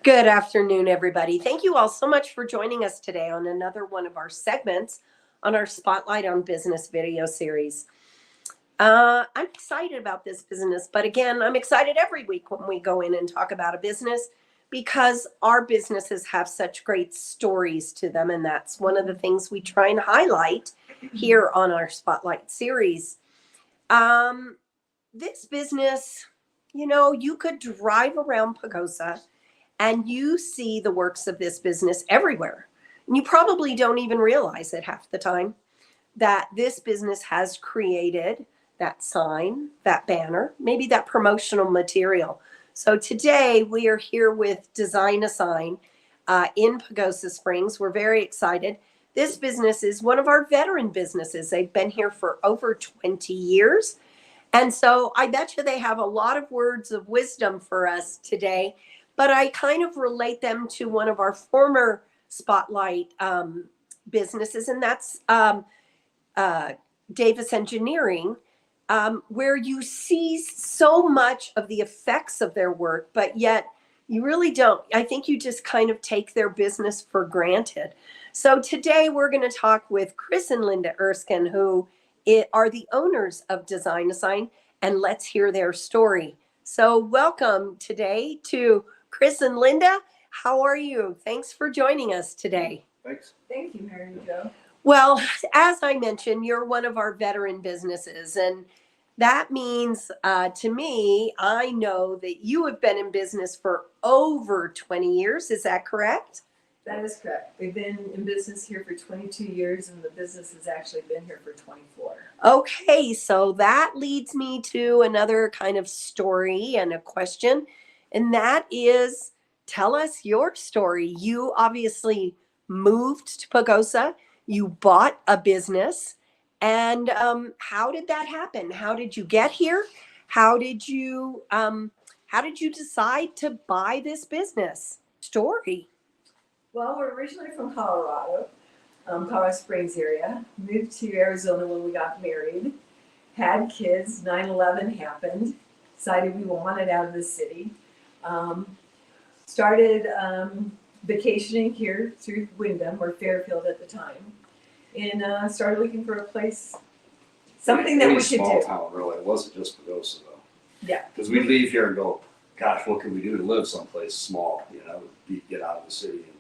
Good afternoon, everybody. Thank you all so much for joining us today on another one of our segments on our Spotlight on Business video series. I'm excited about this business, but again, I'm excited every week when we go in and talk about a business because our businesses have such great stories to them, and that's one of the things we try and highlight here on our Spotlight series. This business, you could drive around Pagosa and you see the works of this business everywhere. And you probably don't even realize it half the time that this business has created that sign, that banner, maybe that promotional material. So today we are here with designasign in Pagosa Springs. We're very excited. This business is one of our veteran businesses. They've been here for over 20 years. And so I bet you they have a lot of words of wisdom for us today, but I kind of relate them to one of our former Spotlight businesses, and that's Davis Engineering, where you see so much of the effects of their work, but yet you really don't. I think you just kind of take their business for granted. So today we're going to talk with Chris and Linda Erskine, who are the owners of designasign, and let's hear their story. So welcome today to Chris and Linda. How are you? Thanks for joining us today. Thanks. Thank you, Mary Jo. Well, as I mentioned, you're one of our veteran businesses, and that means to me, I know that you have been in business for over 20 years. Is that correct? That is correct. We've been in business here for 22 years, and the business has actually been here for 24. Okay, so that leads me to another kind of story and a question, and that is, tell us your story. You obviously moved to Pagosa, you bought a business, and how did that happen? How did you get here? How did you decide to buy this business? Story. Well, we're originally from Colorado, Colorado Springs area. Moved to Arizona when we got married. Had kids. 9/11 happened. Decided we wanted out of the city. Started vacationing here through Wyndham or Fairfield at the time, and started looking for a place, something that we could small do. Town, really. It wasn't just Pagosa though. Yeah. Because we leave here and go, gosh, what can we do to live someplace small? Get out of the city. And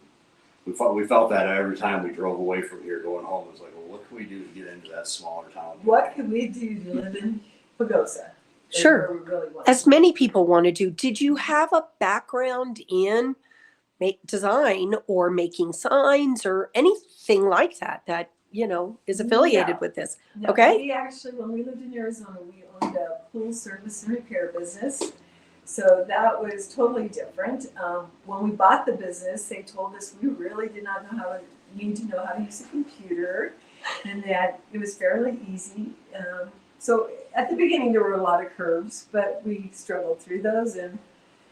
we felt that every time we drove away from here going home. It was like, well, what can we do to get into that smaller town? What can we do to live in Pagosa? Sure. Really As many people want to do. Did you have a background in design or making signs or anything like that is affiliated with this? No, okay. We actually, when we lived in Arizona, we owned a pool service and repair business. So that was totally different. When we bought the business, they told us we really did not need to know how to use a computer, and that it was fairly easy. So at the beginning, there were a lot of curves, but we struggled through those, and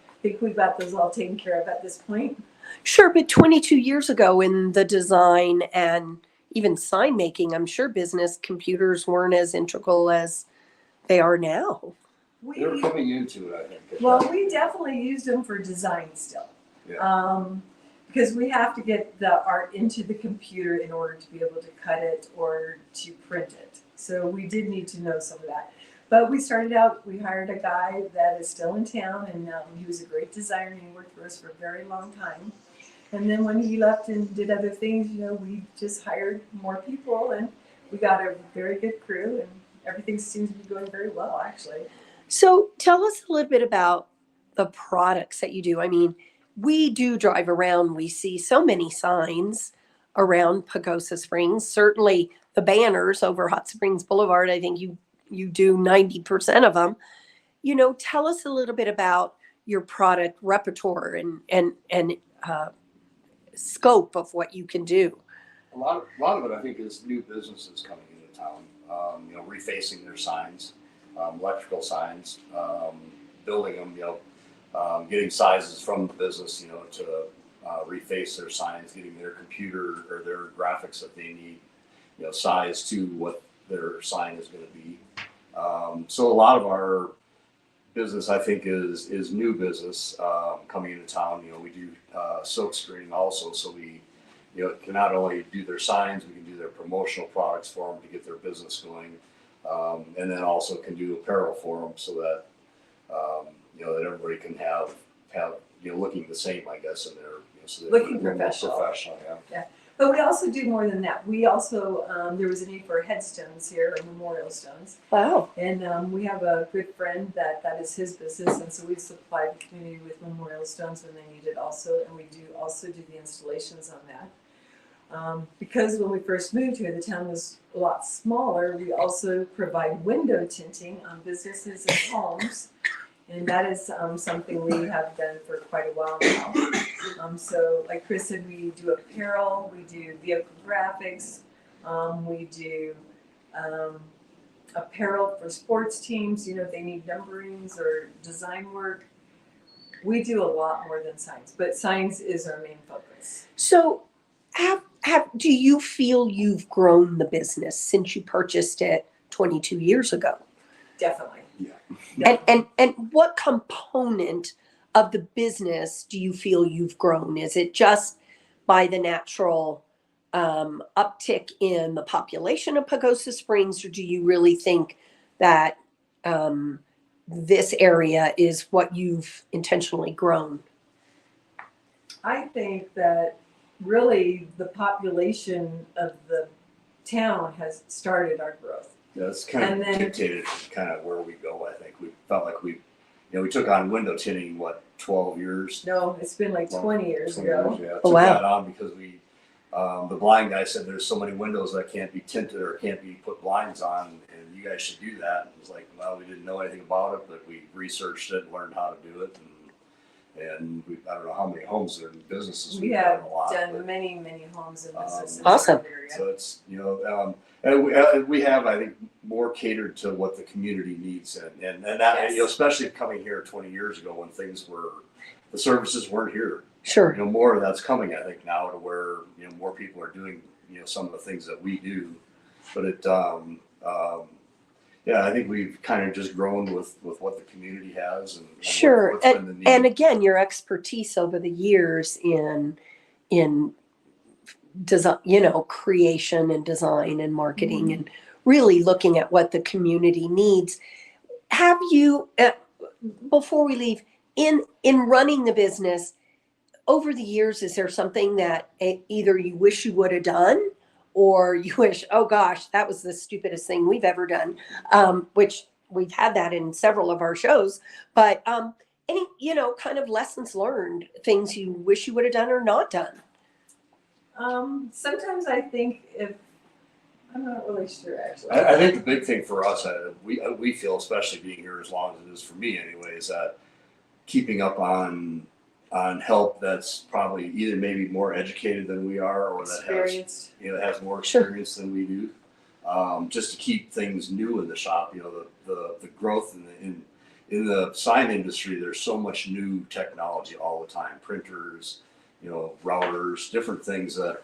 I think we've got those all taken care of at this point. Sure, but 22 years ago in the design and even sign making, I'm sure business computers weren't as integral as they are now. They're coming into it, I think. Well, we definitely used them for design still. Yeah. Because we have to get the art into the computer in order to be able to cut it or to print it. So we did need to know some of that. But we started out, we hired a guy that is still in town, and he was a great designer, and he worked for us for a very long time. And then when he left and did other things, we just hired more people, and we got a very good crew, and everything seems to be going very well, actually. So tell us a little bit about the products that you do. I mean, we do drive around. We see so many signs around Pagosa Springs. Certainly the banners over Hot Springs Boulevard, I think you do 90% of them. Tell us a little bit about your product repertoire and scope of what you can do. A lot of it, I think, is new businesses coming into town, refacing their signs. Electrical signs, building them, getting sizes from the business, to reface their signs, getting their computer or their graphics that they need, size to what their sign is going to be. So a lot of our business I think is new business coming into town. You know, we do silk screening also, so we, you know, can not only do their signs, we can do their promotional products for them to get their business going, and then also can do apparel for them so that you know, that everybody can have you know, looking the same, I guess, in their, you know, so that Looking they're more professional. professional, yeah. But we also do more than that. We also, there was a need for headstones here, or memorial stones. Wow. And we have a good friend that is his business, and so we supply the community with memorial stones when they need it also, and we do also do the installations on that. Because when we first moved here, the town was a lot smaller, we also provide window tinting on businesses and homes, and that is something we have done for quite a while now. So like Chris said, we do apparel, we do vehicle graphics, we do apparel for sports teams, you know, if they need numberings or design work. We do a lot more than signs, but signs is our main focus. So do you feel you've grown the business since you purchased it 22 years ago? Definitely. Yeah. And what component of the business do you feel you've grown? Is it just by the natural uptick in the population of Pagosa Springs, or do you really think that this area is what you've intentionally grown? I think that really the population of the town has started our growth. Yeah, it's kind And of then- dictated kind of where we go. I think we felt like we, you know, we took on window tinting, what, 12 years? No, it's been like 20 years 20 ago. years, yeah. Oh, Took wow. that on because we, the blind guy said there's so many windows that can't be tinted or can't be put blinds on, and you guys should do that. And it was like, well, we didn't know anything about it, but we researched it and learned how to do it. And we, I don't know how many homes and businesses We we've have done a lot. done but- many homes and businesses Awesome. in the area. So it's, you know, and we have, I think, more catered to what the community needs, and that, Yes. you know, especially coming here 20 years ago when things were, the services weren't here. Sure. You know, more of that's coming, I think, now to where, you know, more people are doing, you know, some of the things that we do. But it, yeah, I think we've kind of just grown with what the community has and Sure. what's been the need. And again, your expertise over the years in design, you know, creation and design and marketing and really looking at what the community needs. Have you, before we leave, in running the business over the years, is there something that either you wish you would have done, or you wish, oh gosh, that was the stupidest thing we've ever done, which we've had that in several of our shows, but any, you know, kind of lessons learned, things you wish you would have done or not done? Sometimes I think I'm not really sure actually. I think the big thing for us, we feel, especially being here as long as it is for me anyway, is that keeping up on help that's probably either maybe more educated than we are, or that has, Experienced. you know, has more Sure. experience than we do, just to keep things new in the shop. You know, the growth in the sign industry, there's so much new technology all the time, printers, you know, routers, different things that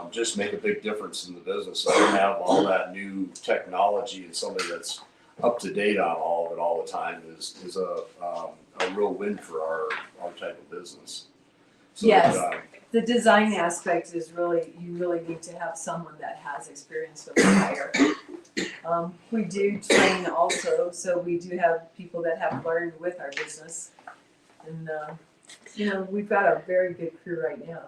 just make a big difference in the business. So to have all that new technology and somebody that's up to date on all of it all the time is a real win for our type of business. So, Yes. The design aspect is really, you really need to have someone that has experience with the hire. We do train also, so we do have people that have learned with our business. And, you know, we've got a very good crew right now.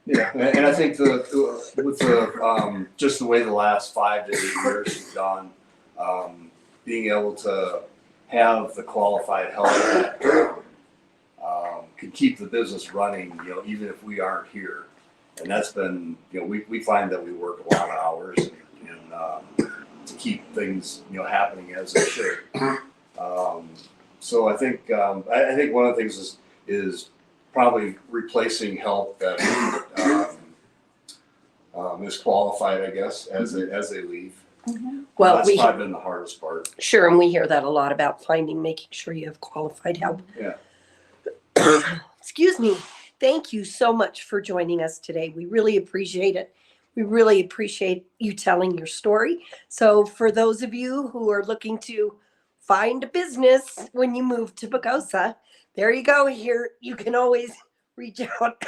Yeah, and I think with the just the way the last 5 to 8 years have gone, being able to have the qualified help that can keep the business running, you know, even if we aren't here. And that's been, you know, we find that we work a lot of hours and to keep things, you know, happening as they should. So I think one of the things is probably replacing help that is qualified, I guess, as they leave. Well, That's we probably been the hardest part. sure, and we hear that a lot about making sure you have qualified help. Yeah. Excuse me. Thank you so much for joining us today. We really appreciate it. We really appreciate you telling your story. So for those of you who are looking to find a business when you move to Pagosa, there you go. Here, you can always reach out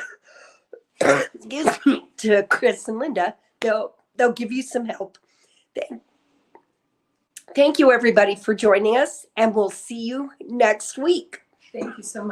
excuse me, to Chris and Linda. They'll give you some help. Thank you, everybody, for joining us, and we'll see you next week. Thank you so much.